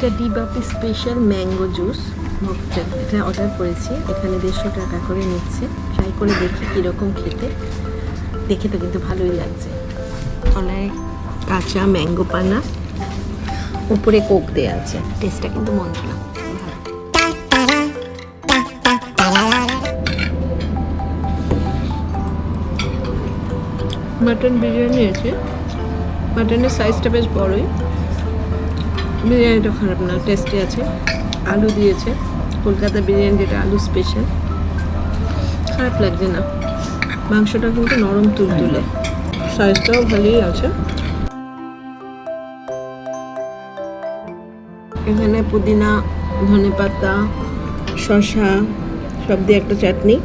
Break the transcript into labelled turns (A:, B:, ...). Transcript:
A: এটা ডিবাপি special mango juice mocktail, এটা order করেছি। এখানে 150 টাকা করে নিচ্ছে। ট্রাই করে দেখি কীরকম খেতে। দেখে তো কিন্তু ভালোই লাগছে। অনেক কাঁচা ম্যাঙ্গো পানা, উপরে কোক দেওয়া আছে। টেস্টটা কিন্তু মন্দ না, মাটন বিরিয়ানি আছে। মাটনের সাইজটা বেশ বড়ই। বিরিয়ানিটা খারাপ না, টেস্টি আছে। আলু দিয়েছে, কলকাতা বিরিয়ানি যেটা আলু স্পেশাল, খারাপ লাগছে না। মাংসটা কিন্তু নরম তুলতুলে, সাইজটাও ভালোই আছে। এখানে পুদিনা, ধনেপাতা, শসা সব দিয়ে একটা চাটনি।